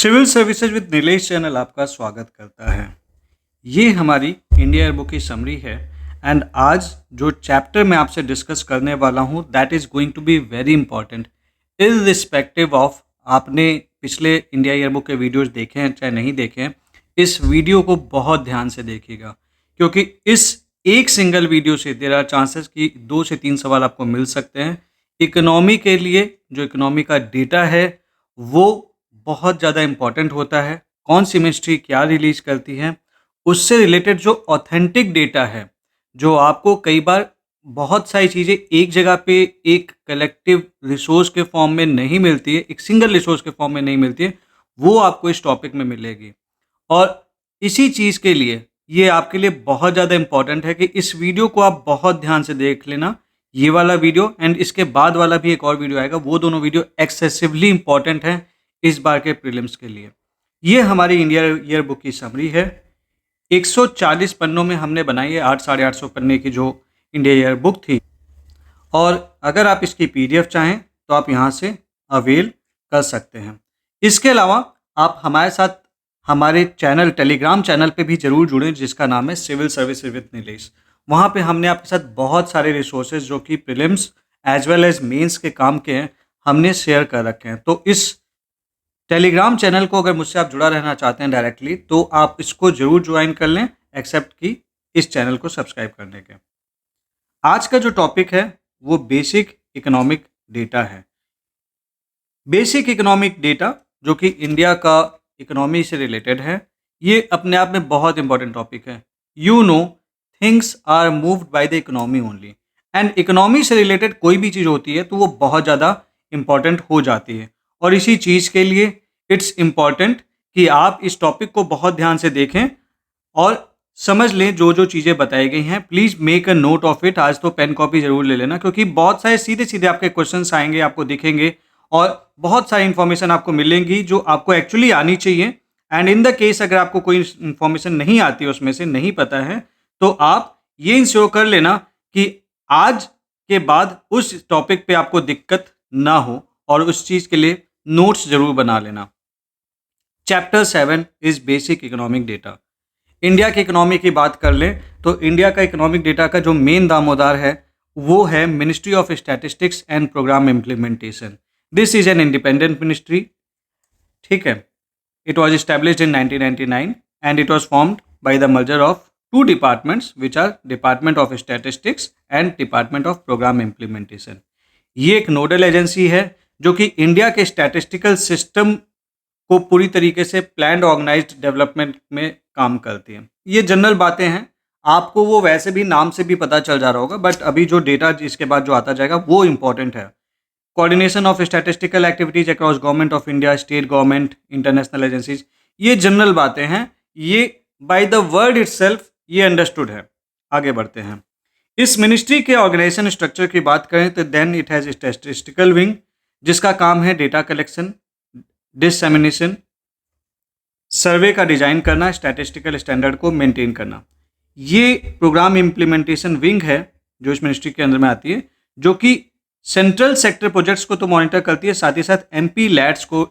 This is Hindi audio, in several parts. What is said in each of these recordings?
Civil services with Nilesh channel आपका स्वागत करता है। ये हमारी इंडिया ईयर बुक की समरी है एंड आज जो चैप्टर मैं आपसे डिस्कस करने वाला हूँ that is going to be very important irrespective of आपने पिछले इंडिया ईयर बुक के वीडियोस देखे हैं चाहे नहीं देखे हैं। इस वीडियो को बहुत ध्यान से देखिएगा क्योंकि इस एक सिंगल वीडियो से देयर आर चांसेस कि 2 से 3 सवाल आपको मिल सकते हैं। इकोनॉमी के लिए जो इकोनॉमी का डेटा है वो बहुत ज़्यादा इम्पॉर्टेंट होता है। कौन सी मिनिस्ट्री क्या रिलीज करती है, उससे रिलेटेड जो ऑथेंटिक डेटा है, जो आपको कई बार बहुत सारी चीज़ें एक जगह पे एक कलेक्टिव रिसोर्स के फॉर्म में नहीं मिलती है, एक सिंगल रिसोर्स के फॉर्म में नहीं मिलती है, वो आपको इस टॉपिक में मिलेगी। और इसी चीज़ के लिए ये आपके लिए बहुत ज़्यादा इम्पॉर्टेंट है कि इस वीडियो को आप बहुत ध्यान से देख लेना। ये वाला वीडियो एंड इसके बाद वाला भी एक और वीडियो आएगा, वो दोनों वीडियो एक्सेसिवली इंपॉर्टेंट हैं इस बार के प्रीलिम्स के लिए। ये हमारी इंडिया ईयर बुक की समरी है। 140 पन्नों में हमने बनाई है, 800-850 पन्ने की जो इंडिया ईयर बुक थी। और अगर आप इसकी पीडीएफ चाहें तो आप यहाँ से अवेल कर सकते हैं। इसके अलावा आप हमारे साथ हमारे चैनल टेलीग्राम चैनल पे भी ज़रूर जुड़ें जिसका नाम है सिविल सर्विस विद नीलेश। वहाँ पे हमने आपके साथ बहुत सारे रिसोर्सेज जो कि prelims as well as mains के काम के हैं हमने शेयर कर रखे हैं। तो इस टेलीग्राम चैनल को अगर मुझसे आप जुड़ा रहना चाहते हैं डायरेक्टली तो आप इसको ज़रूर ज्वाइन कर लें, एक्सेप्ट कि इस चैनल को सब्सक्राइब करने के। आज का जो टॉपिक है वो बेसिक इकोनॉमिक डेटा है। बेसिक इकोनॉमिक डेटा जो कि इंडिया का इकोनॉमी से रिलेटेड है, ये अपने आप में बहुत इंपॉर्टेंट टॉपिक है। You know things are moved by the economy only and economy से रिलेटेड कोई भी चीज़ होती है तो वो बहुत ज़्यादा इंपॉर्टेंट हो जाती है। और इसी चीज़ के लिए इट्स इम्पॉर्टेंट कि आप इस टॉपिक को बहुत ध्यान से देखें और समझ लें जो जो चीज़ें बताई गई हैं। Please make a note of it. आज तो पेन कॉपी ज़रूर ले लेना क्योंकि बहुत सारे सीधे सीधे आपके क्वेश्चंस आएंगे, आपको दिखेंगे और बहुत सारी इन्फॉर्मेशन आपको मिलेंगी जो आपको एक्चुअली आनी चाहिए। एंड इन द केस अगर आपको कोई इन्फॉर्मेशन नहीं आती, उसमें से नहीं पता है, तो आप ये इंश्योर कर लेना कि आज के बाद उस टॉपिक पे आपको दिक्कत ना हो और उस चीज़ के लिए नोट्स ज़रूर बना लेना। Chapter 7 is basic economic data. India की इकोनॉमी की बात कर लें तो इंडिया का इकोनॉमिक डेटा का जो मेन दामोदार है वो है ministry of statistics and programme implementation. This is an independent ministry, ठीक है। It was established in 1999 and it was formed by the merger of two departments which are Department of Statistics and Department of Program Implementation। ये एक नोडल एजेंसी है जो कि इंडिया के स्टैटिस्टिकल सिस्टम को पूरी तरीके से प्लान्ड ऑर्गेनाइज्ड डेवलपमेंट में काम करती है। ये जनरल बातें हैं, आपको वो वैसे भी नाम से भी पता चल जा रहा होगा, बट अभी जो डेटा इसके बाद जो आता जाएगा वो इम्पॉर्टेंट है। Coordination of statistical activities across government of India, state government, international agencies, ये जनरल बातें हैं। ये बाय द वर्ड इटसेल्फ ये अंडरस्टूड है। आगे बढ़ते हैं। इस मिनिस्ट्री के ऑर्गेनाइजेशन स्ट्रक्चर की बात करें तो then it has statistical wing जिसका काम है डेटा कलेक्शन, डिससेमिनेशन, सर्वे का डिजाइन करना, स्टैटिस्टिकल स्टैंडर्ड को मेंटेन करना। ये प्रोग्राम इम्प्लीमेंटेशन विंग है जो इस मिनिस्ट्री के अंदर में आती है, जो कि सेंट्रल सेक्टर प्रोजेक्ट्स को तो मॉनिटर करती है, साथ ही साथ एमपी लैड्स को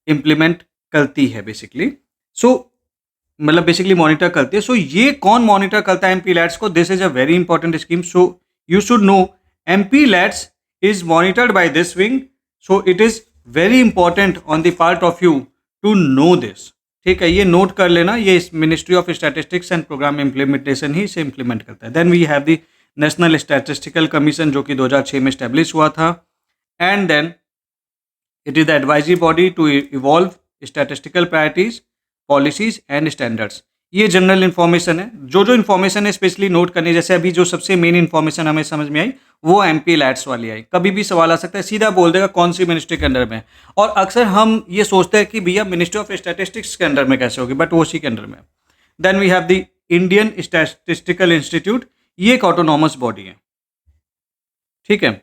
इम्प्लीमेंट करती है बेसिकली। मतलब बेसिकली मॉनिटर करती है। सो ये कौन मॉनिटर करता है एमपी लैड्स को? This is a very important scheme, so you should know MPLADS is monitored by this wing. So it is very important on the part of you to know this, ठीक है। ये नोट कर लेना, ये ministry of statistics and programme implementation ही इसे इम्प्लीमेंट करता है। Then we have the national statistical commission जो कि 2006 में स्टैब्लिश हुआ था। And then it is the advisory body to evolve statistical priorities, policies and standards. ये जनरल इन्फॉर्मेशन है, जो जो इन्फॉर्मेशन है स्पेशली नोट करनी। जैसे अभी जो सबसे मेन इन्फॉर्मेशन हमें समझ में आई वो एमपी लैड्स वाली आई। कभी भी सवाल आ सकता है, सीधा बोल देगा कौन सी मिनिस्ट्री के अंडर में। और अक्सर हम ये सोचते हैं कि भैया मिनिस्ट्री ऑफ स्टैटिस्टिक्स के अंडर में कैसे होगी, बट वो उसी के अंडर में। Then we have the Indian statistical institute, ये एक ऑटोनॉमस बॉडी है, ठीक है।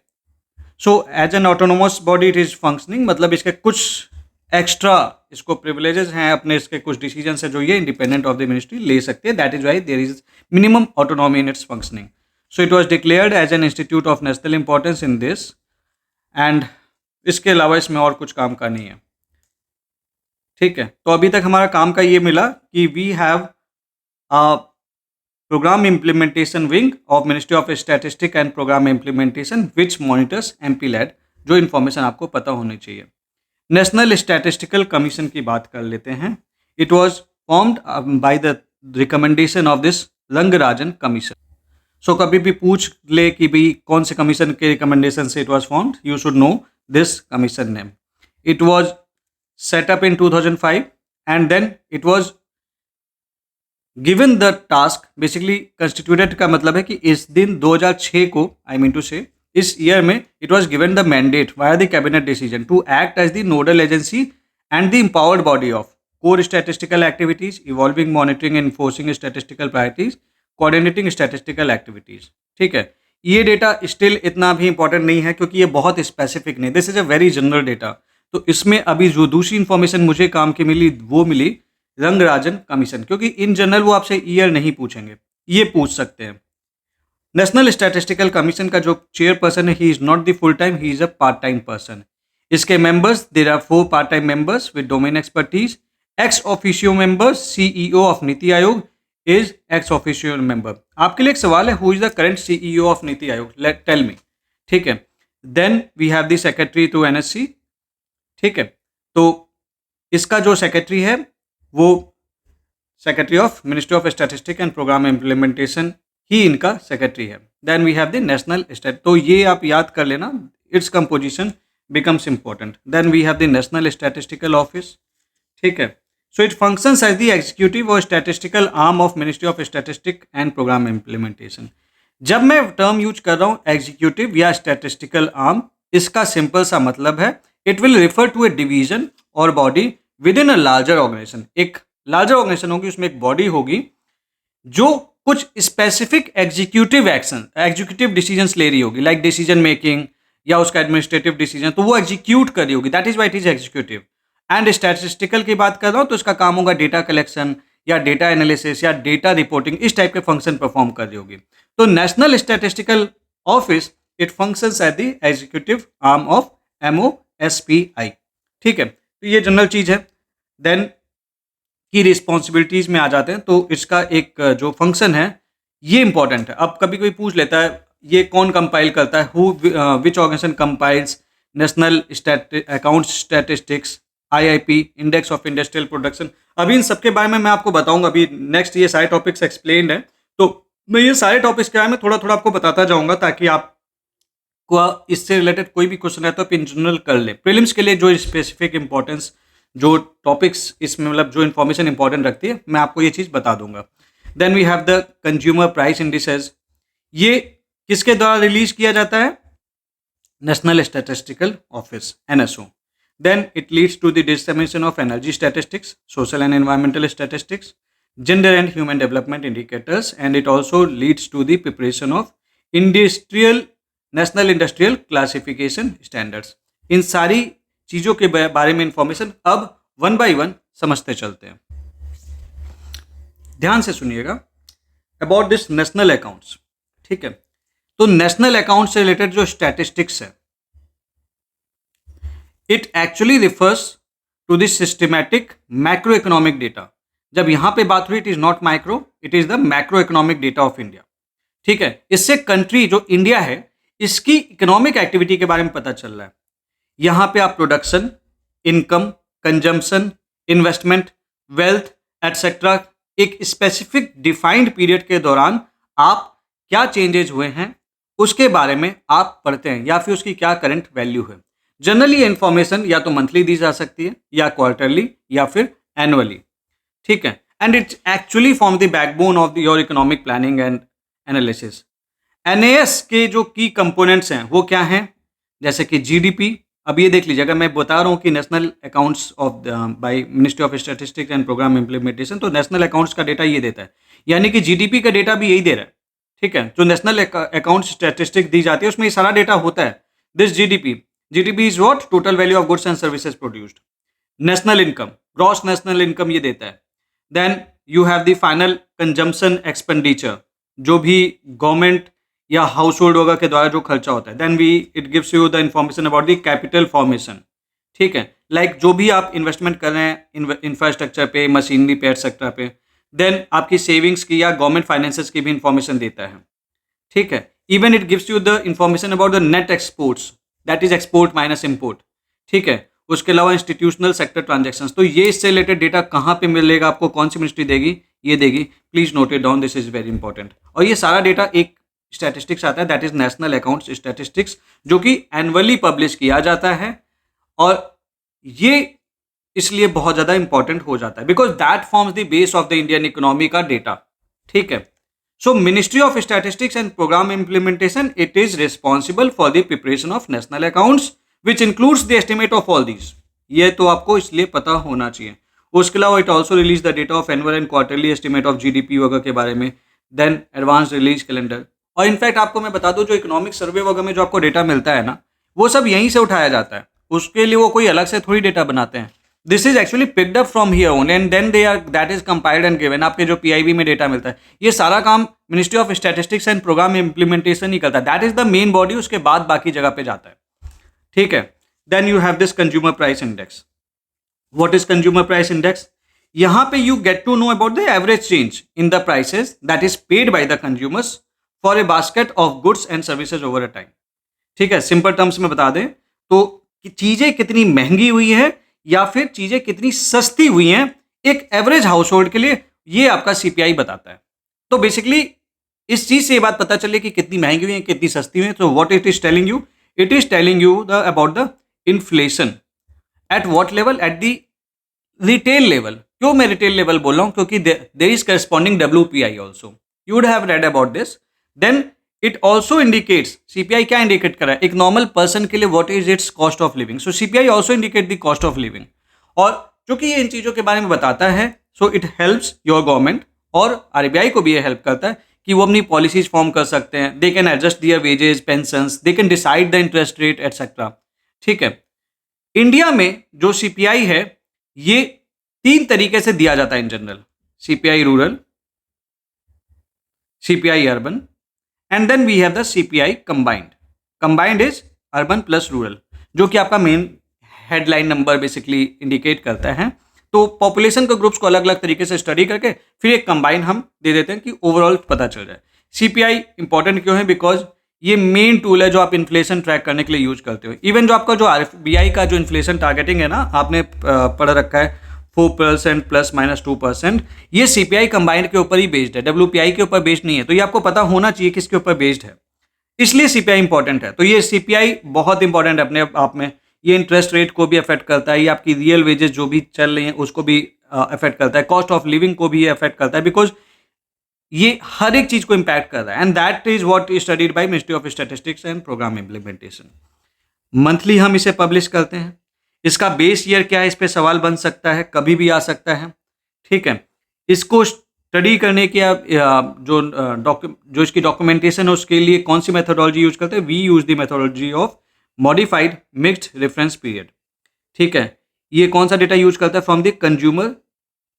So as an autonomous body it is functioning, मतलब इसके कुछ एक्स्ट्रा इसको प्रिविलेजेस हैं, अपने इसके कुछ डिसीजन है जो ये इंडिपेंडेंट ऑफ द मिनिस्ट्री ले सकते हैं। That is why there is minimum autonomy in its functioning. So it was declared as an institute of national importance in this and इसके अलावा इसमें और कुछ काम का नहीं है। ठीक है, तो अभी तक हमारा काम का ये मिला कि we have a programme implementation wing of ministry of statistic and programme implementation which monitors MP LAD, जो इन्फॉर्मेशन आपको पता होनी चाहिए। नेशनल स्टैटिस्टिकल कमीशन की बात कर लेते हैं। It was formed by the recommendation of this Rangarajan commission. सो कभी भी पूछ ले कि भाई कौन से कमीशन के रिकमेंडेशन से it was formed, you should know this commission name. It was set up in 2005 and then it was given the task, basically constituted का मतलब है कि इस दिन 2006 को, आई मीन टू से इस ईयर में, it was given the mandate via the cabinet decision to act as the nodal agency and the empowered body of core statistical activities, evolving monitoring and enforcing statistical priorities, coordinating statistical activities। ठीक है, ये डेटा स्टिल इतना भी इंपॉर्टेंट नहीं है क्योंकि ये बहुत स्पेसिफिक नहीं, this is a very general data. तो इसमें अभी जो दूसरी इंफॉर्मेशन मुझे काम की मिली वो मिली रंगराजन कमीशन, क्योंकि इन जनरल वो आपसे ईयर नहीं पूछेंगे, ये पूछ सकते हैं। नेशनल स्टैटिस्टिकल कमीशन का जो चेयरपर्सन है, he is not the full time, he is a part time person. इसके members, there are 4 part time members with domain expertise. Ex officio member CEO of NITI Aayog is x officio member. आपके लिए एक सवाल है, who is the current CEO of NITI Aayog, let tell me. ठीक है, then we have the secretary to NSC. ठीक है, तो इसका जो सेक्रेटरी है वो secretary of ministry of statistic and programme implementation ही इनका सेक्रेटरी है। Then we have the national stat, तो ये आप याद कर लेना, its composition becomes important. Then we have the national statistical office. ठीक है, so it functions as the executive और statistical arm of ministry of statistic and programme implementation. जब मैं टर्म यूज कर रहा हूँ एग्जीक्यूटिव या स्टैटिस्टिकल आर्म, इसका सिंपल सा मतलब है it will refer to a division और body within a larger organisation. एक लार्जर ऑर्गेनाइजेशन होगी, उसमें एक बॉडी होगी जो कुछ specific executive action, executive decisions ले रही होगी, लाइक डिसीजन मेकिंग या उसका एडमिनिस्ट्रेटिव डिसीजन, तो वो एग्जीक्यूट कर रही होगी, that is why it is executive. And statistical की बात कर रहा हूँ तो इसका काम होगा डेटा कलेक्शन या डेटा एनालिसिस या डेटा रिपोर्टिंग, इस टाइप के फंक्शन परफॉर्म कर रही होगी। तो national statistical office it functions as the executive arm of MOSPI। ठीक है, तो ये जनरल चीज है। देन की रिस्पॉन्सिबिलिटीज में आ जाते हैं, तो इसका एक जो फंक्शन है ये इंपॉर्टेंट है। अब कभी कोई पूछ लेता है ये कौन कंपाइल करता है, which organisation compiles national account statistics, IIP, index of industrial production. अभी इन सबके बारे में मैं आपको बताऊंगा, अभी नेक्स्ट ये सारे टॉपिक्स एक्सप्लेन्ड है, तो मैं ये सारे टॉपिक्स के बारे में थोड़ा थोड़ा आपको बताता जाऊंगा ताकि आप को इससे रिलेटेड कोई भी क्वेश्चन है तो आप इन जनरल कर ले। प्रीलिम्स के लिए जो स्पेसिफिक इंपॉर्टेंस, जो टॉपिक्स इसमें मतलब जो इन्फॉर्मेशन इंपॉर्टेंट रखती है, मैं आपको ये चीज़ बता दूंगा। Then we have the consumer price indices. ये किसके द्वारा रिलीज किया जाता है? National statistical office, NSO। Then it leads to the dissemination of energy statistics, social and environmental statistics, gender and human development indicators, and it also leads to the preparation of national industrial classification standards। इन सारी चीज़ों के बारे में इंफॉर्मेशन अब 1 by 1 समझते चलते हैं। ध्यान से सुनिएगा अबाउट दिस नेशनल अकाउंट्स। ठीक है, तो नेशनल अकाउंट से रिलेटेड जो स्टैटिस्टिक्स है, it actually refers to this systematic macroeconomic data. जब यहां पे बात हुई, it is not micro, it is the macroeconomic data of India. ठीक है, इससे कंट्री जो इंडिया है इसकी इकोनॉमिक एक्टिविटी के बारे में पता चल रहा है। यहां पे आप production, income, consumption, investment, wealth etcetera, एक स्पेसिफिक डिफाइंड पीरियड के दौरान आप क्या चेंजेज हुए हैं उसके बारे में आप पढ़ते हैं, या फिर उसकी क्या करंट वैल्यू है। जनरली ये इन्फॉर्मेशन या तो मंथली दी जा सकती है या क्वार्टरली या फिर एनुअली। ठीक है, and it's actually form the backbone of your economic planning and analysis. NAS के जो की कंपोनेंट्स हैं वो क्या हैं? जैसे कि GDP। अब ये देख लीजिए, अगर मैं बता रहा हूँ कि national accounts of by ministry of statistics and programme implementation, तो नेशनल अकाउंट्स का डेटा ये देता है, यानी कि GDP का डेटा भी यही दे रहा है। ठीक है, जो नेशनल अकाउंट स्टैटिस्टिक दी जाती है उसमें ये सारा डेटा होता है। This GDP is what? Total value of goods and services produced. National income, gross national income ये देता है। Then you have the final consumption expenditure, जो भी गवर्नमेंट या हाउस होल्ड वगैरह के द्वारा जो खर्चा होता है। Then it gives you the information about the capital formation. ठीक है, लाइक जो भी आप इन्वेस्टमेंट कर रहे हैं इंफ्रास्ट्रक्चर पे, मशीनरी पे, एक्सेट्रा पे, देन आपकी सेविंग्स की या गवर्नमेंट फाइनेंसेस की भी इंफॉर्मेशन देता है। ठीक है, even it gives you the information about the net exports, that is export minus import. ठीक है, उसके अलावा इंस्टीट्यूशनल सेक्टर ट्रांजेक्शंस, तो ये इससे रिलेटेड डेटा कहाँ पे मिलेगा आपको, कौन सी मिनिस्ट्री देगी, ये देगी। Please note it down, this is very important. और ये सारा डेटा एक स्टैटिस्टिक्स आता है, that is national accounts statistics, जो कि एनुअली पब्लिश किया जाता है। और ये इसलिए बहुत ज़्यादा इंपॉर्टेंट हो जाता है because that forms the base of the Indian economy का डेटा। ठीक है, so ministry of statistics and programme implementation, it is responsible for the preparation of national accounts which includes the estimate of all these. ये तो आपको इसलिए पता होना चाहिए। उसके अलावा it also release the data of annual and quarterly estimate of GDP वगैरह के बारे में, देन एडवांस रिलीज कैलेंडर। और इनफैक्ट आपको मैं बता दूं, जो इकोनॉमिक सर्वे वगैरह में जो आपको डेटा मिलता है ना, वो सब यहीं से उठाया जाता है, उसके लिए वो कोई अलग से थोड़ी डेटा बनाते हैं। This is actually picked up from here on and then they are that is compiled and given. आपके जो पीआईबी में डेटा मिलता है, ये सारा काम ministry of statistics and programme implementation ही करता है, that is the main body, उसके बाद बाकी जगह पे जाता है। ठीक है, then you have this consumer price index. What is consumer price index? यहाँ पे you get to know about the average change in the prices that is paid by the consumers for a basket of goods and services over a time. ठीक है, सिंपल टर्म्स में बता दें तो कि चीजें कितनी महंगी हुई है या फिर चीजें कितनी सस्ती हुई हैं एक एवरेज हाउस होल्ड के लिए, ये आपका सीपीआई बताता है। तो बेसिकली इस चीज से ये बात पता चले कि कितनी महंगी हुई है, कितनी सस्ती हुई है। तो what it is telling you? It is telling you the about the inflation at what level, at the retail level. क्यों मैं रिटेल लेवल बोल रहा हूं? क्योंकि there is corresponding WPI also, you would have read about this. Then it also indicates, CPI क्या इंडिकेट कर रहा है एक नॉर्मल पर्सन के लिए, what is its cost of living. So CPI also indicate the cost of living. और चूंकि ये इन चीजों के बारे में बताता है, so it helps your government, और आरबीआई को भी ये हेल्प करता है कि वो अपनी पॉलिसीज फॉर्म कर सकते हैं। They can adjust their wages, pensions, they can decide the interest rate etcetera. ठीक है, इंडिया में जो सीपीआई है ये 3 तरीके से दिया जाता है in general, CPI rural, CPI urban, and then we have the CPI combined. Combined is urban plus rural, जो कि आपका main headline number basically indicate करता है। तो पॉपुलेशन के ग्रुप्स को अलग अलग तरीके से स्टडी करके फिर एक कंबाइन हम दे देते हैं कि ओवरऑल पता चल जाए। सीपीआई इंपॉर्टेंट क्यों है? बिकॉज ये मेन टूल है जो आप इन्फ्लेशन ट्रैक करने के लिए यूज करते हो। इवन जो आपका जो आरबीआई का जो इन्फ्लेशन टारगेटिंग है ना, आपने पढ़ रखा है 4% प्लस माइनस 2%, ये सीपीआई कंबाइंड के ऊपर ही बेस्ड है, डब्ल्यूपीआई के ऊपर बेस्ड नहीं है। तो ये आपको पता होना चाहिए किसके ऊपर बेस्ड है, इसलिए सीपीआई इंपॉर्टेंट है। तो ये सीपीआई बहुत इंपॉर्टेंट है अपने आप में। ये इंटरेस्ट रेट को भी अफेक्ट करता है, ये आपकी रियल वेजेस जो भी चल रही हैं उसको भी अफेक्ट करता है, कॉस्ट ऑफ लिविंग को भी ये अफेक्ट करता है, बिकॉज ये हर एक चीज को इंपैक्ट कर रहा है। And that is what is studied by ministry of statistics and programme implementation. Monthly हम इसे पब्लिश करते हैं। इसका बेस ईयर क्या है, इस पे सवाल बन सकता है, कभी भी आ सकता है। ठीक है, इसको स्टडी करने के जो इसकी डॉक्यूमेंटेशन है उसके लिए कौन सी मेथोडोलॉजी यूज करते हैं? We use the methodology of modified mixed reference period. ठीक है, ये कौन सा डेटा यूज करता है? From the consumer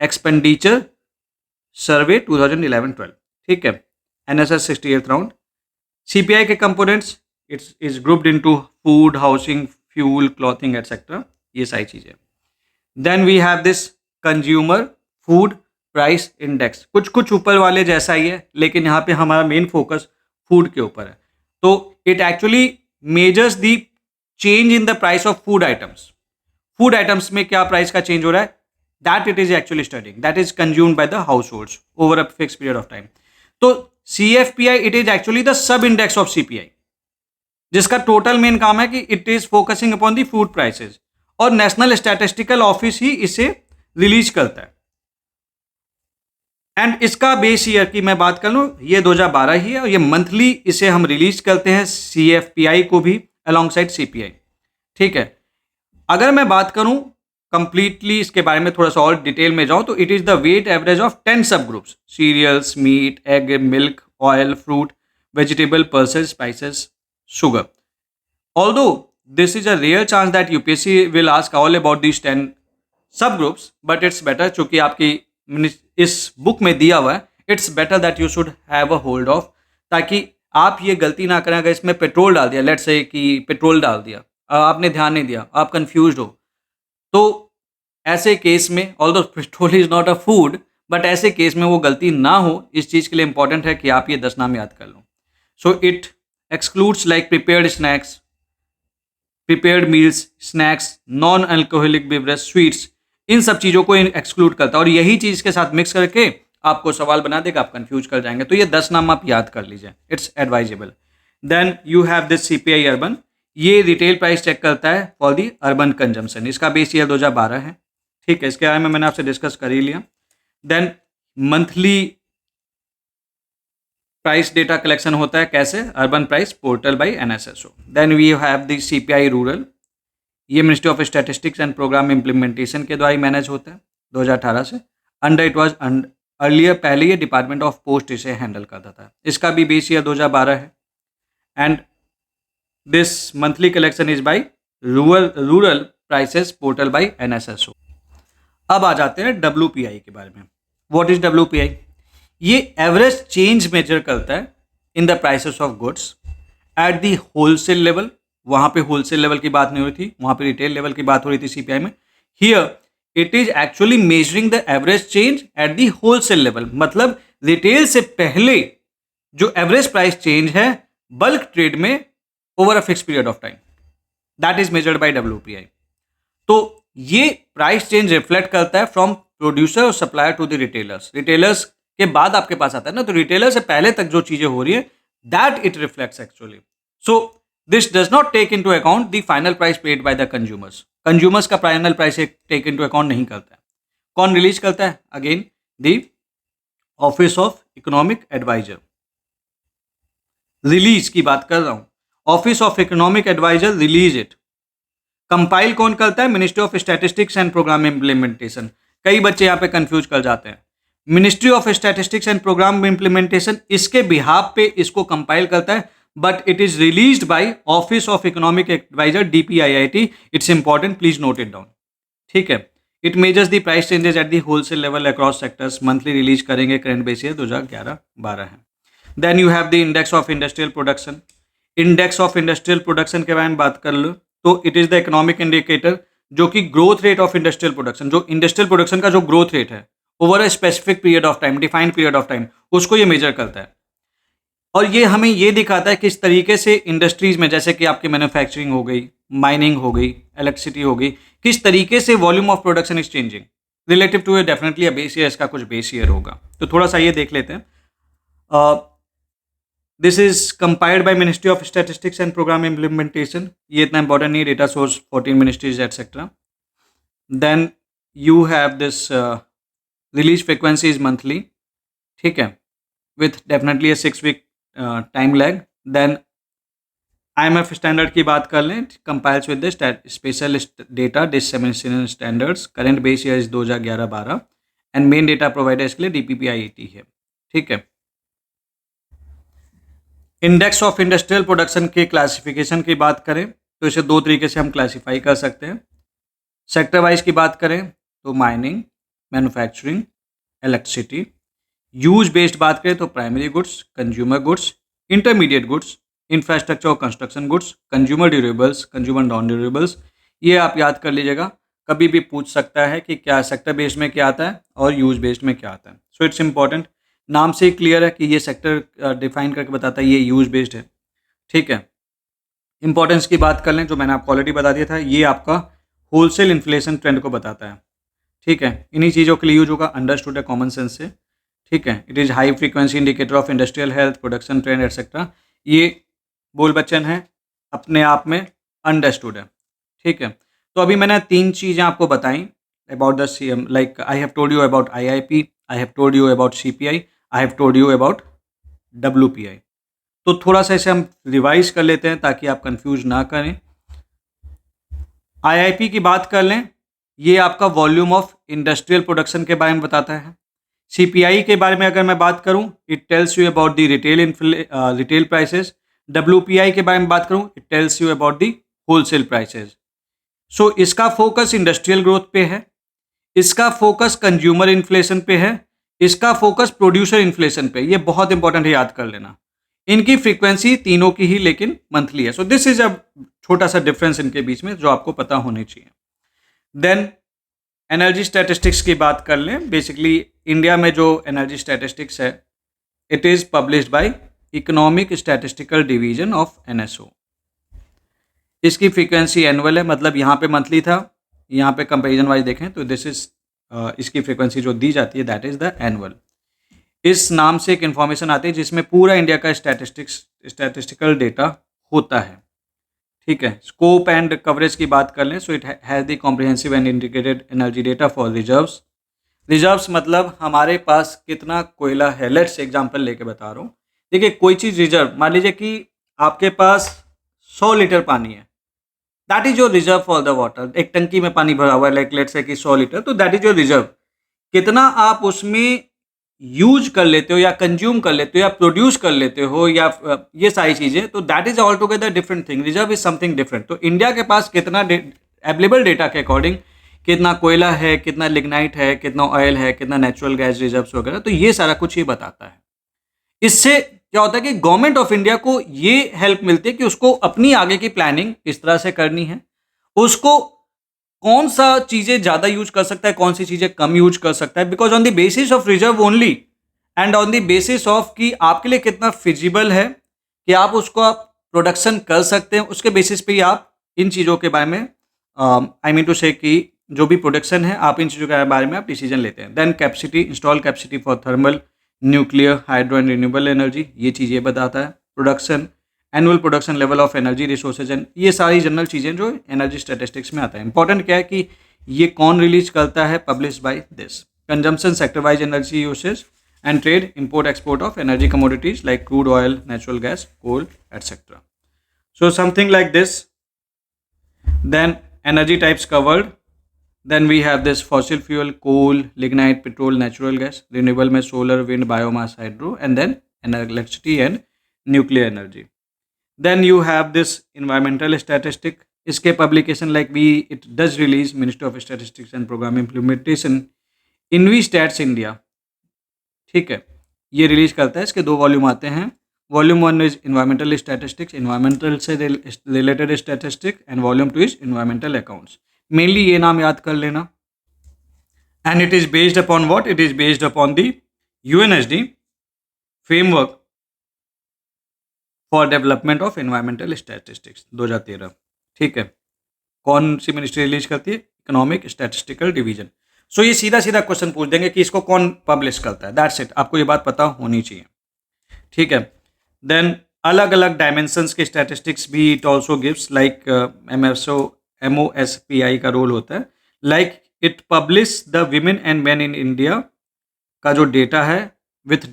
expenditure survey 2011-12। ठीक है, एनएसएस 68th राउंड। सीपीआई के components, its is grouped into food, housing, fuel, clothing etcetera, ये सारी चीजें। Then we have this consumer food price index, कुछ कुछ ऊपर वाले जैसा ही है, लेकिन यहाँ पे हमारा मेन फोकस फूड के ऊपर है। तो it actually measures the change in the price of food items. Food items में क्या प्राइस का चेंज हो रहा है, that it is actually studying, that is consumed by the households over a fix period of time. तो CFPI it is actually the sub index of CPI, जिसका टोटल मेन काम है कि it is focusing upon the food prices, और नेशनल स्टैटिस्टिकल ऑफिस ही इसे रिलीज करता है। एंड इसका बेस ईयर की मैं बात कर लूं, ये 2012 ही है, और ये मंथली इसे हम रिलीज करते हैं, सीएफपीआई को भी अलॉन्ग साइड सीपीआई। ठीक है, अगर मैं बात करूं कंप्लीटली इसके बारे में थोड़ा सा और डिटेल में जाऊं, तो it is the weight average of 10 sub groups, cereals, meat, egg, milk, oil, fruit, vegetable, pulses, spices, sugar. Although this is a rare chance that UPSC will ask all about these 10 subgroups, but it's better, चूंकि आपकी इस बुक में दिया हुआ है, it's better that you should have a hold of, ताकि आप ये गलती ना करें। अगर इसमें पेट्रोल डाल दिया, लेट्स से कि पेट्रोल डाल दिया, आपने ध्यान नहीं दिया, आप कंफ्यूज्ड हो, तो ऐसे केस में although petrol is not a food, but ऐसे केस में वो गलती ना हो, इस चीज़ के लिए इंपॉर्टेंट है कि आप ये 10 नाम याद कर लो. So it excludes like prepared snacks, prepared meals, snacks, non alcoholic beverage, sweets, इन सब चीज़ों को एक्सक्लूड करता है. और यही चीज़ के साथ मिक्स करके आपको सवाल बना देगा, आप कंफ्यूज कर जाएंगे. तो ये 10 नाम आप याद कर लीजिए, it's advisable. Then you have this CPI urban. ये रिटेल प्राइस चेक करता है फॉर दी अर्बन कंजम्पशन. इसका बेस ईयर 2012 है. ठीक है, इसके बारे में मैंने आपसे डिस्कस कर ही लिया. Then monthly price data collection होता है कैसे? Urban price portal by NSSO. Then we have the CPI rural. ये ministry of statistics and programme implementation के द्वारा मैनेज होता है 2018 से. अंडर इट वाज अर्लियर, पहले ये डिपार्टमेंट ऑफ पोस्ट इसे हैंडल करता था. इसका भी बेस ईयर 2012 है. And this monthly collection is by rural prices portal by NSSO. अब आ जाते हैं WPI के बारे में. What is WPI? ये एवरेज चेंज मेजर करता है इन the prices of goods at the wholesale level. वहाँ पे होलसेल लेवल की बात नहीं हो रही थी, वहाँ पे रिटेल लेवल की बात हो रही थी CPI में. Here it is actually measuring the average change at the wholesale level. मतलब रिटेल से पहले जो एवरेज प्राइस चेंज है बल्क ट्रेड में over a fix period of time, that is measured by WPI. तो ये प्राइस चेंज रिफ्लेक्ट करता है फ्रॉम प्रोड्यूसर और supplier to the retailers. Retailers के बाद आपके पास आता है ना, तो रिटेलर से पहले तक जो चीजें हो रही है that it reflects actually. So this does not take into account the final price paid by the consumers. Consumers का final price take into account नहीं करता है. कौन रिलीज करता है? Again the office of economic adviser. Release की बात कर रहा हूं. Office of economic adviser release it. Compile कौन करता है? Ministry of statistics and programme implementation. कई बच्चे यहाँ पे कंफ्यूज कर जाते हैं. Ministry of statistics and programme implementation इसके बिहाफ पे इसको कंपाइल करता है, but it is released by office of economic adviser DPIIT. It's important, please note it down. ठीक है. It measures the price changes at the wholesale level across sectors. Monthly release करेंगे, करंट बेस ईयर 2011-12 है. Then you have the index of industrial production. Index of industrial production के बारे में बात कर लो तो it is the economic indicator जो कि growth rate of industrial production, जो इंडस्ट्रियल प्रोडक्शन का जो ग्रोथ रेट है over a specific period of time, defined period of time, उसको ये मेजर करता है. और ये हमें ये दिखाता है किस तरीके से इंडस्ट्रीज में, जैसे कि आपकी मैन्युफैक्चरिंग हो गई, माइनिंग हो गई, इलेक्ट्रिसिटी हो गई, किस तरीके से volume of production is changing relative to definitely a base year. इसका कुछ बेस ईयर होगा, तो थोड़ा सा ये देख लेते हैं. This is compiled by ministry of statistics and programme implementation. ये इतना इंपॉर्टेंट नहीं, data source 14 ministries etcetera. Then you have this release frequency is monthly. ठीक है, with definitely a 6 week time lag. Then IMF standard की बात कर लें, compiles with the special data dissemination standards. Current base year is 2011-12 and main data provider इसके लिए DPPIIT है. ठीक है. इंडेक्स ऑफ इंडस्ट्रियल प्रोडक्शन के क्लासिफिकेशन की बात करें तो इसे दो तरीके से हम क्लासीफाई कर सकते हैं. सेक्टर वाइज की बात करें तो mining, manufacturing, electricity. Use based बात करें तो primary goods, consumer goods, intermediate goods, infrastructure और construction goods, consumer durables, consumer non durables. ये आप याद कर लीजिएगा, कभी भी पूछ सकता है कि क्या सेक्टर बेस्ड में क्या आता है और यूज बेस्ड में क्या आता है. So it's important. नाम से ही क्लियर है कि ये सेक्टर डिफाइन करके बताता है, ये यूज बेस्ड है. ठीक है. इंपॉर्टेंस की बात कर लें, जो मैंने आपको ऑलरेडी बता दिया था, ये आपका होलसेल इन्फ्लेशन ट्रेंड को बताता है. ठीक है. इन्हीं चीज़ों के लिए यूज होगा, अंडरस्टूड है कॉमन सेंस से. ठीक है. It is high frequency indicator of industrial health, production trend etcetera. ये बोल बच्चन है, अपने आप में अंडरस्टूड है. ठीक है. तो अभी मैंने 3 चीज़ें आपको बताई about the CM, like I have told you about IIP, I have told you about CPI, I have told you about WPI. तो थोड़ा सा इसे हम रिवाइज कर लेते हैं ताकि आप कंफ्यूज ना करें. IIP की बात कर लें, ये आपका वॉल्यूम ऑफ इंडस्ट्रियल प्रोडक्शन के बारे में बताता है. CPI के बारे में अगर मैं बात करूं, it tells you about the retail prices. WPI के बारे में बात करूं, it tells you about the wholesale prices. So इसका फोकस इंडस्ट्रियल ग्रोथ पे है, इसका फोकस कंज्यूमर इन्फ्लेशन पे है, इसका फोकस प्रोड्यूसर इन्फ्लेशन पे. ये बहुत इंपॉर्टेंट है, याद कर लेना. इनकी फ्रीक्वेंसी तीनों की ही लेकिन मंथली है. सो दिस इज अ छोटा सा डिफरेंस इनके बीच में जो आपको पता होनी चाहिए. देन एनर्जी स्टैटिस्टिक्स की बात कर लें. बेसिकली इंडिया में जो एनर्जी स्टैटिस्टिक्स है, it is published by economic statistical division of NSO. इसकी फ्रीक्वेंसी एनुअल है, मतलब यहाँ पे मंथली था, यहाँ पे कंपेरिजन वाइज देखें तो दिस इज इसकी फ्रीक्वेंसी जो दी जाती है दैट इज़ द एनुअल. इस नाम से एक इन्फॉर्मेशन आती है जिसमें पूरा इंडिया का स्टैटिस्टिकल डेटा होता है. ठीक है. स्कोप एंड कवरेज की बात कर लें, so it has the comprehensive and integrated energy data for reserves. Reserves मतलब हमारे पास कितना कोयला है. लेट्स एग्जांपल लेके बता रहा हूँ. देखिए, कोई चीज़ रिजर्व, मान लीजिए कि आपके पास 100 लीटर पानी है, that is your reserve for the water. एक टंकी में पानी भरा हुआ है, लाइक लेट्स से कि 100 लीटर, तो दैट इज योर रिजर्व. कितना आप उसमें यूज कर लेते हो या कंज्यूम कर लेते हो या प्रोड्यूस कर लेते हो या ये सारी चीज़ें, तो that is all together different thing. Reserve is something different. तो इंडिया के पास कितना अवेलेबल डेटा के अकॉर्डिंग कितना कोयला है, कितना लिग्नाइट है, कितना ऑयल है, कितना नेचुरल गैस रिजर्व्स वगैरह, तो ये सारा कुछ ये बताता है. इससे क्या होता है कि गवर्नमेंट ऑफ इंडिया को ये हेल्प मिलती है कि उसको अपनी आगे की प्लानिंग इस तरह से करनी है, उसको कौन सा चीज़ें ज़्यादा यूज कर सकता है, कौन सी चीज़ें कम यूज कर सकता है, because on the basis of reserve only and on the basis of कि आपके लिए कितना फिजिबल है कि आप उसको आप प्रोडक्शन कर सकते हैं, उसके बेसिस पे ही आप इन चीज़ों के बारे में आई मीन टू से कि जो भी प्रोडक्शन है आप इन चीज़ों के बारे में आप डिसीजन लेते हैं. Then capacity, install capacity for thermal, nuclear, hydro and renewable energy, ये चीज़ें बताता है. Production, annual production level of energy resources and ये सारी जनरल चीज़ें जो एनर्जी स्टैटिस्टिक्स में आता है. इंपॉर्टेंट क्या है कि ये कौन रिलीज करता है, publish by this. Consumption, sector wise energy usage and trade, import export of energy commodities like crude oil, natural gas, coal etcetera. So something like this. Then energy types covered. Then we have this fossil fuel, coal, lignite, petrol, natural gas, renewable में solar, wind, biomass, hydro, and then electricity and nuclear energy. Then you have this environmental statistic. इसके publication like it does release Ministry of Statistics and Program Implementation, InviStats India. ठीक है, ये रिलीज करता है. इसके 2 वॉल्यूम आते हैं. Volume 1 is environmental statistics, environmental से related statistic, and volume 2 is environmental accounts. Mainly ये नाम याद कर लेना. And it is based upon what? It is based upon the UNSD framework for development of environmental statistics 2013. ठीक है. कौन सी मिनिस्ट्री रिलीज करती है? Economic statistical division. सो ये सीधा सीधा क्वेश्चन पूछ देंगे कि इसको कौन पब्लिश करता है. That's it. आपको ये बात पता होनी चाहिए. ठीक है. देन अलग अलग डायमेंशंस के स्टैटिस्टिक्स भी it also gives, like MOSPI का रोल होता है. Like it publish the women and man in India का जो डेटा है with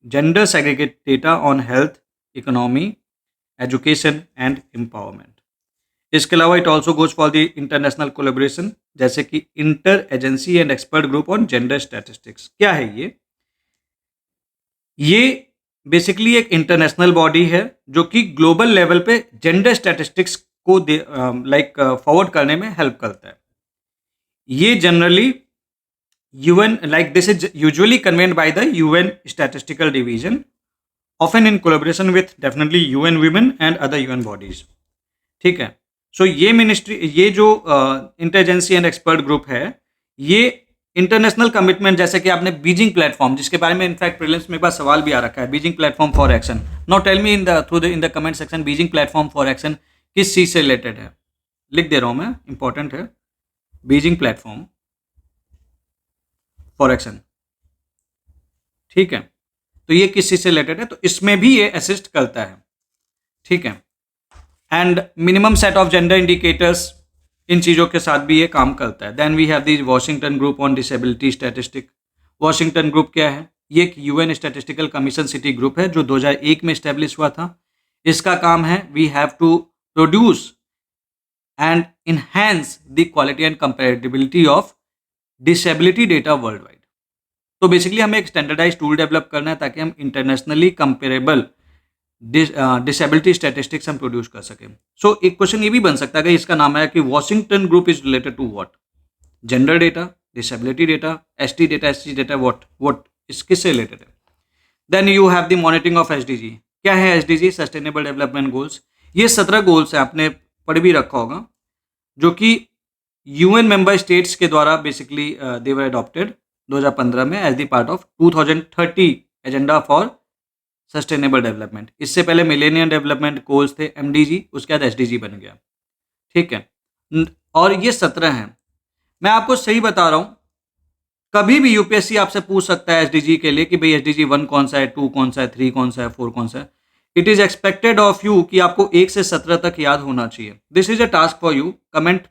gender segregate data on health, economy, education and empowerment. इसके अलावा it also goes for the international collaboration, जैसे कि inter agency and expert group on gender statistics. क्या है ये बेसिकली एक इंटरनेशनल बॉडी है जो कि ग्लोबल लेवल पे जेंडर स्टैटिस्टिक्स को फॉरवर्ड करने में हेल्प करता है. ये generally UN, like this is usually convened by the UN statistical division, often in collaboration with definitely UN women and other UN bodies. ठीक है. सो ये मिनिस्ट्री, ये जो इंटेलिजेंसी एंड एक्सपर्ट ग्रुप है, ये इंटरनेशनल कमिटमेंट, जैसे कि आपने बीजिंग प्लेटफॉर्म, जिसके बारे में इनफैक्ट प्रीलिम्स में एक बार सवाल भी आ रखा है, Beijing platform for action. Now tell me in the comment section, Beijing platform for action किस चीज़ से रिलेटेड है? लिख दे रहा हूँ मैं, इंपॉर्टेंट है. Beijing platform for action. ठीक है. तो ये किस चीज़ से रिलेटेड है? तो इसमें भी ये असिस्ट करता है. ठीक है. And minimum set of gender indicators, इन चीज़ों के साथ भी ये काम करता है. Then we have the Washington group on disability statistic. Washington group क्या है? ये एक UN statistical commission city group है जो 2001 में इस्टेब्लिश हुआ था. इसका काम है we have to produce and enhance the quality and comparability of disability data worldwide. तो बेसिकली हमें एक स्टैंडर्डाइज टूल डेवलप करना है ताकि हम इंटरनेशनली कंपेरेबल डिसेबिलिटी स्टैटिस्टिक्स हम प्रोड्यूस कर सकें. सो एक क्वेश्चन ये भी बन सकता है कि इसका नाम है कि Washington group is related to what? Gender data, disability data, ST data, SC data, what is किससे रिलेटेड है? Then you have the monitoring of SDG. क्या है SDG? Sustainable development goals. ये 17 गोल्स है, आपने पढ़ भी रखा होगा, जो कि यूएन मेंबर स्टेट्स के द्वारा बेसिकली दे वर अडॉप्टेड 2015 में as the part of 2030 agenda for sustainable development. इससे पहले मिलेनियम डेवलपमेंट गोल्स थे एमडीजी, उसके बाद एसडीजी बन गया। ठीक है, और ये 17 हैं। मैं आपको सही बता रहा हूँ, कभी भी यूपीएससी आपसे पूछ सकता है एसडीजी के लिए कि भाई एसडीजी 1 कौन सा है, 2 कौन सा है, 3 कौन सा है, 4 कौन सा है। It is expected of you कि आपको 1 से 17 तक याद होना चाहिए। This is a task for you. Comment,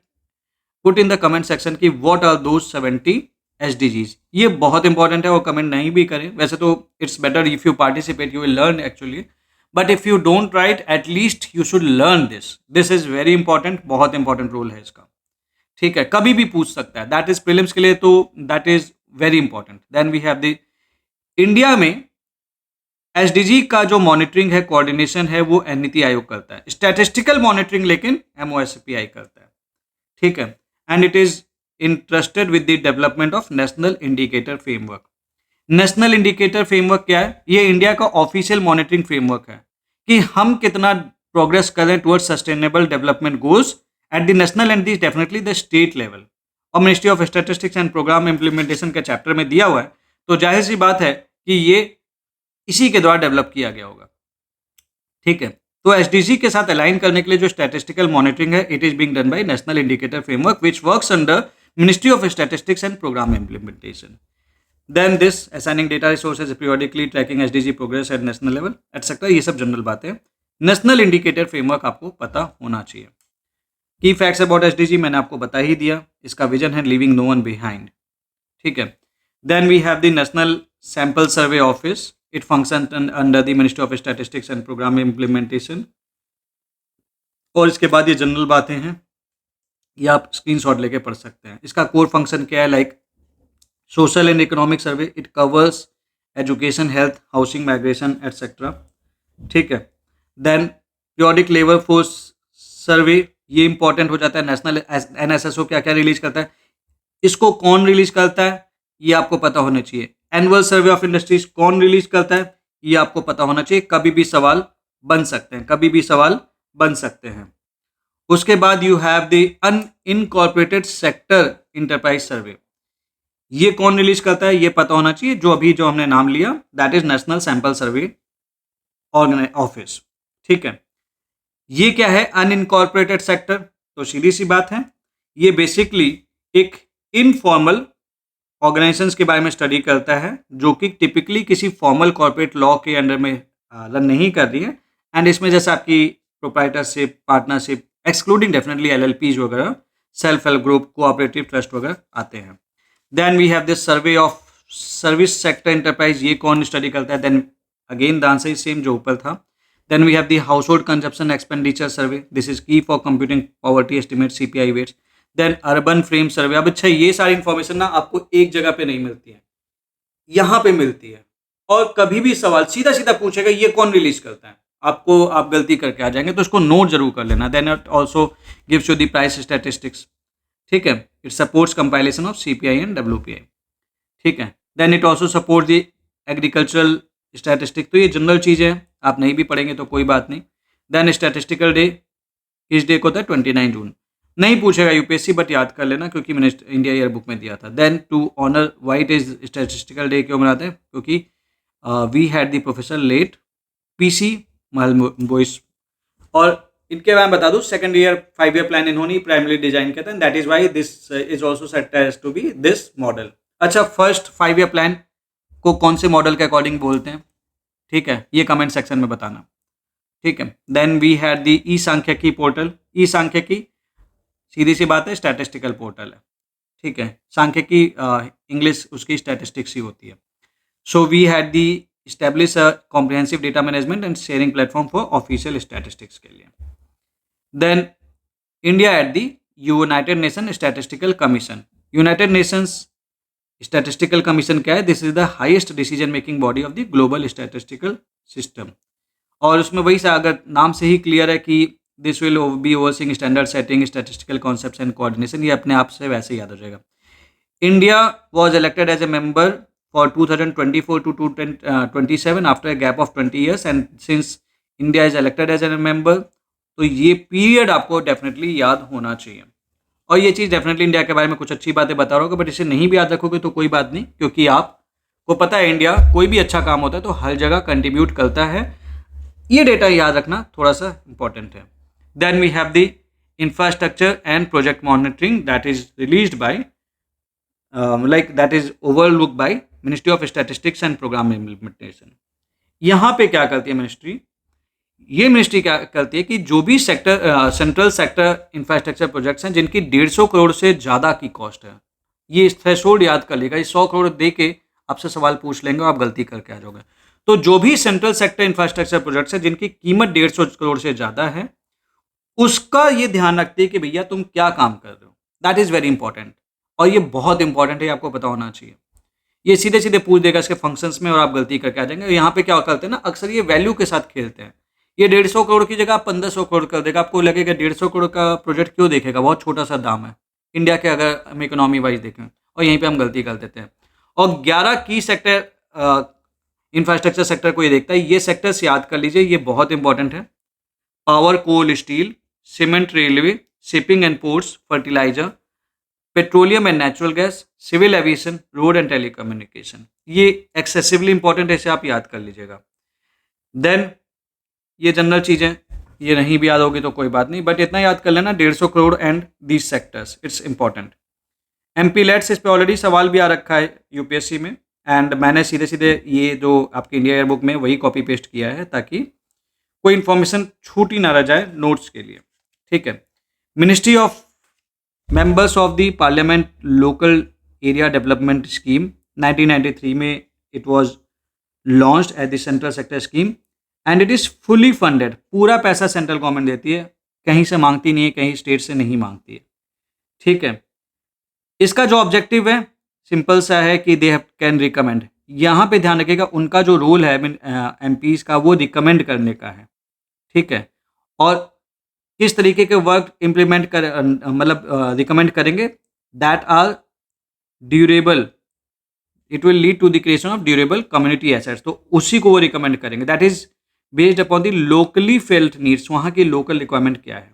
put in the comment section की व्हाट आर दोज 70 एसडीजीज। ये बहुत इंपॉर्टेंट है, और कमेंट नहीं भी करें। वैसे तो it's better if you participate, you will learn actually, but if you don't write at least you should learn this. This is very important, बहुत इंपॉर्टेंट रोल है इसका। ठीक है, कभी भी पूछ सकता है, दैट इज प्रीलिम्स के लिए, तो that is very important. Then we have the India में एसडीजी का जो मॉनिटरिंग है, कोऑर्डिनेशन है, वो नीति आयोग करता है। स्टैटिस्टिकल मॉनिटरिंग लेकिन एमओएसपीआई करता है। ठीक है, and it is interested with the development of national indicator framework. National indicator framework क्या है? ये इंडिया का ऑफिशियल मॉनिटरिंग फ्रेमवर्क है कि हम कितना प्रोग्रेस कर रहे हैं towards sustainable development goals at the national and definitely the state level. और ministry of statistics and programme implementation के चैप्टर में दिया हुआ है, तो जाहिर सी बात है कि ये इसी के द्वारा डेवलप किया गया होगा। ठीक है, तो एसडीजी के साथ अलाइन करने के लिए जो स्टैटिस्टिकल मॉनिटरिंग है, it is being done by national indicator framework which works under ministry of statistics and programme implementation. Then this assigning data resources, periodically tracking SDG progress at national level etcetera. ये सब जनरल बातें। नेशनल इंडिकेटर फ्रेमवर्क आपको पता होना चाहिए। की फैक्ट्स अबाउट एसडीजी मैंने आपको बता ही दिया। इसका विजन है लीविंग नो वन बिहाइंड। ठीक है, then we have the national sample survey office. It function under the ministry of statistics and programme implementation. और इसके बाद ये जनरल बातें हैं, ये आप स्क्रीनशॉट लेके पढ़ सकते हैं। इसका कोर फंक्शन क्या है? Like social and economic survey, it covers education, health, housing, migration etcetera. ठीक है, then periodic labour force survey, ये इंपॉर्टेंट हो जाता है। नेशनल एनएसएसओ क्या क्या रिलीज करता है, इसको कौन रिलीज करता है, ये आपको पता होना चाहिए। एनुअल सर्वे ऑफ इंडस्ट्रीज कौन रिलीज करता है, ये आपको पता होना चाहिए। कभी भी सवाल बन सकते हैं, कभी भी सवाल बन सकते हैं। उसके बाद you have the unincorporated sector enterprise survey, ये कौन रिलीज करता है, ये पता होना चाहिए। जो हमने नाम लिया, that is national sample survey office. ठीक है, ये क्या है अनइनकॉर्पोरेटेड सेक्टर? तो सीधी सी बात है, ये बेसिकली एक इनफॉर्मल ऑर्गेनाइजेशंस के बारे में स्टडी करता है, जो कि टिपिकली किसी फॉर्मल कॉर्पोरेट लॉ के अंडर में रन नहीं कर रही है। एंड इसमें जैसे आपकी proprietorship, partnership, excluding definitely LLPs वगैरह, self help group, cooperative trust वगैरह आते हैं। Then we have this survey of service sector enterprise, ये कौन स्टडी करता है? Then again the answer is same जो ऊपर था। Then we have the household consumption expenditure survey, this is key for computing poverty estimate, CPI weights. Then urban frame survey. अब अच्छा, ये सारी इंफॉर्मेशन ना आपको एक जगह पे नहीं मिलती है, यहाँ पे मिलती है। और कभी भी सवाल सीधा सीधा पूछेगा ये कौन रिलीज करता है, आपको आप गलती करके आ जाएंगे, तो इसको नोट जरूर कर लेना। Then it also gives you the price statistics. ठीक है, it supports compilation of CPI and WPI. ठीक है, then it also support the agricultural statistic. तो ये जनरल चीज़ है, आप नहीं भी पढ़ेंगे तो कोई बात नहीं। देन स्टैटिस्टिकल डे, किस डे को होता है? 29 जून। नहीं पूछेगा यूपीएससी, बट याद कर लेना क्योंकि मैंने इंडिया ईयर बुक में दिया था। Then to honour why it is statistical day क्यों मनाते हैं? क्योंकि we had the professor late PC Mahalanobis. और इनके बारे में बता दूं, सेकंड ईयर 5 ईयर प्लान इन्होंने प्राइमरी डिजाइन किया था, that is why this is also set as to be this model. अच्छा, फर्स्ट 5 ईयर प्लान को कौन से मॉडल के अकॉर्डिंग बोलते हैं? ठीक है, ये कमेंट सेक्शन में बताना। ठीक है, देन वी हैड दी ई सांख्यिकी पोर्टल। ई सांख्यिकी सीधी सी बात है, स्टैटिस्टिकल पोर्टल है। ठीक है, सांख्यिकी इंग्लिश उसकी स्टैटिस्टिक्स ही होती है। So we had the establish a comprehensive data management and sharing platform for official statistics के लिए। Then India at the United Nation statistical commission. United Nations statistical commission क्या है? This is the highest decision making body of the global statistical system. और उसमें वही सा, अगर नाम से ही क्लियर है कि this will be overseeing standard setting, statistical concepts and coordination, ये अपने आप से वैसे याद हो जाएगा। India was elected as a member for 2024 to 2027 after a gap of 20 years, and since India is elected as a member, तो ये पीरियड आपको डेफिनेटली याद होना चाहिए। और ये चीज़ डेफिनेटली इंडिया के बारे में कुछ अच्छी बातें बता रहा होगा, बट इसे नहीं भी याद रखोगे तो कोई बात नहीं, क्योंकि आपको पता है इंडिया कोई भी अच्छा काम होता है तो हर जगह कंट्रीब्यूट करता है। ये डेटा याद रखना थोड़ा सा इंपॉर्टेंट है। Then we have the infrastructure and project monitoring that is released by that is overlooked by ministry of statistics and programme implementation. यहाँ पे क्या करती है मिनिस्ट्री? ये मिनिस्ट्री क्या करती है कि जो भी sector central sector infrastructure projects हैं जिनकी 150 करोड़ से ज़्यादा की कॉस्ट है, ये इस थ्रेशोल्ड याद कर लेगा। ये 100 करोड़ दे के आपसे सवाल पूछ लेंगे और आप गलती करके आ जाओगे। तो जो भी सेंट्रल सेक्टर इंफ्रास्ट्रक्चर प्रोजेक्ट्स है जिनकी कीमत 150 करोड़ से ज़्यादा है, उसका ये ध्यान रखते हैं कि भैया तुम क्या काम कर रहे हो। दैट इज़ वेरी इंपॉर्टेंट, और ये बहुत इंपॉर्टेंट है, आपको पता होना चाहिए। ये सीधे सीधे पूछ देगा इसके फंक्शंस में और आप गलती करके आ जाएंगे। यहाँ पे क्या करते हैं ना, अक्सर ये वैल्यू के साथ खेलते हैं। ये 150 करोड़ की जगह 1500 करोड़ कर देगा, आपको लगेगा 150 करोड़ का प्रोजेक्ट क्यों देखेगा, बहुत छोटा सा दाम है इंडिया के अगर हम इकोनॉमी वाइज देखें, और यहीं पे हम गलती कर देते हैं। और 11 की सेक्टर इंफ्रास्ट्रक्चर सेक्टर को ये देखता है। ये सेक्टर्स याद कर लीजिए, ये बहुत इंपॉर्टेंट है। Power, coal, steel, cement, railway, shipping and ports, fertiliser, petroleum and natural gas, civil aviation, road and telecommunication. ये एक्सेसिवली इंपॉर्टेंट है, इसे आप याद कर लीजिएगा। देन ये जनरल चीज़ें, ये नहीं भी याद होगी तो कोई बात नहीं, बट इतना याद कर लेना 150 crore and these sectors, it's important. MP let's, इस पे ऑलरेडी सवाल भी आ रखा है यूपीएससी में, एंड मैंने सीधे सीधे ये जो आपकी इंडिया ईयर बुक में वही कॉपी पेस्ट किया है ताकि कोई इन्फॉर्मेशन छूटी ना रह जाए नोट्स के लिए, ठीक है। Ministry of members of the parliament local area development scheme 1993 में it was launched as the central sector scheme and it is fully funded. पूरा पैसा सेंट्रल गवर्नमेंट देती है, कहीं से मांगती नहीं है, कहीं स्टेट से नहीं मांगती है, ठीक है। इसका जो ऑब्जेक्टिव है सिंपल सा है कि दे कैन रिकमेंड। यहाँ पे ध्यान रखिएगा उनका जो रोल है एमपीज का वो रिकमेंड करने का है, ठीक है। और किस तरीके के वर्क इम्प्लीमेंट कर मतलब रिकमेंड करेंगे, that are durable, it will lead to the creation of durable community assets, तो उसी को वो रिकमेंड करेंगे। That is based upon the locally felt needs, वहाँ की लोकल रिक्वायरमेंट क्या है,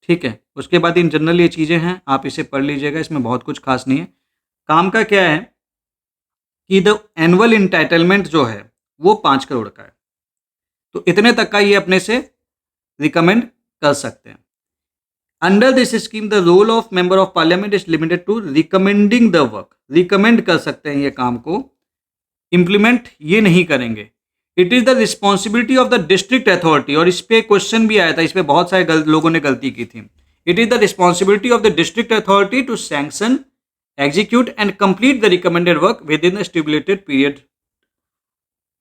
ठीक है। उसके बाद इन जनरल ये चीज़ें हैं, आप इसे पढ़ लीजिएगा, इसमें बहुत कुछ खास नहीं है। काम का क्या है कि द एनुअल इंटाइटलमेंट जो है वो 5 करोड़ का है, तो इतने तक का ये अपने से रिकमेंड कर सकते हैं। Under this scheme the role of member of parliament is limited to recommending the work, recommend कर सकते हैं ये काम को, इम्प्लीमेंट ये नहीं करेंगे। It is the responsibility of the district authority, और इस पर क्वेश्चन भी आया था, इस पर बहुत सारे लोगों ने गलती की थी। It is the responsibility of the district authority to sanction, execute and complete the recommended work within the stipulated period,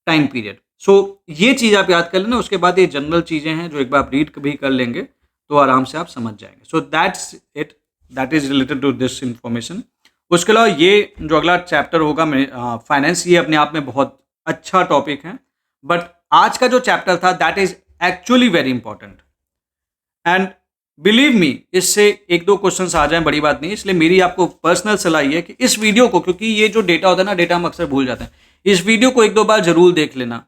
time period. So ये चीज़ आप याद कर लेना। उसके बाद ये जनरल चीज़ें हैं जो एक बार आप रीड भी कर लेंगे तो आराम से आप समझ जाएंगे। So that's it, that is related to this information. उसके अलावा ये जो अगला चैप्टर होगा फाइनेंस, ये अपने आप में बहुत अच्छा टॉपिक है, बट आज का जो चैप्टर था that is actually very important and believe me, इससे 1-2 क्वेश्चंस आ जाएं बड़ी बात नहीं। इसलिए मेरी आपको पर्सनल सलाह ये है कि इस वीडियो को, क्योंकि ये जो डेटा होता है ना, डेटा हम अक्सर भूल जाते हैं, इस वीडियो को 1-2 बार जरूर देख लेना।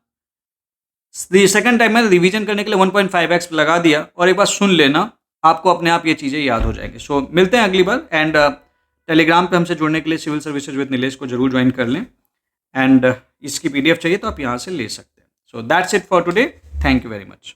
सेकंड टाइम में रिवीजन करने के लिए 1.5x लगा दिया और एक बार सुन लेना, आपको अपने आप ये चीज़ें याद हो जाएंगी। सो मिलते हैं अगली बार, एंड टेलीग्राम पे हमसे जुड़ने के लिए सिविल सर्विसेज विद नीलेश को जरूर ज्वाइन कर लें, एंड इसकी PDF चाहिए तो आप यहाँ से ले सकते हैं। सो that's it for today, thank you very much.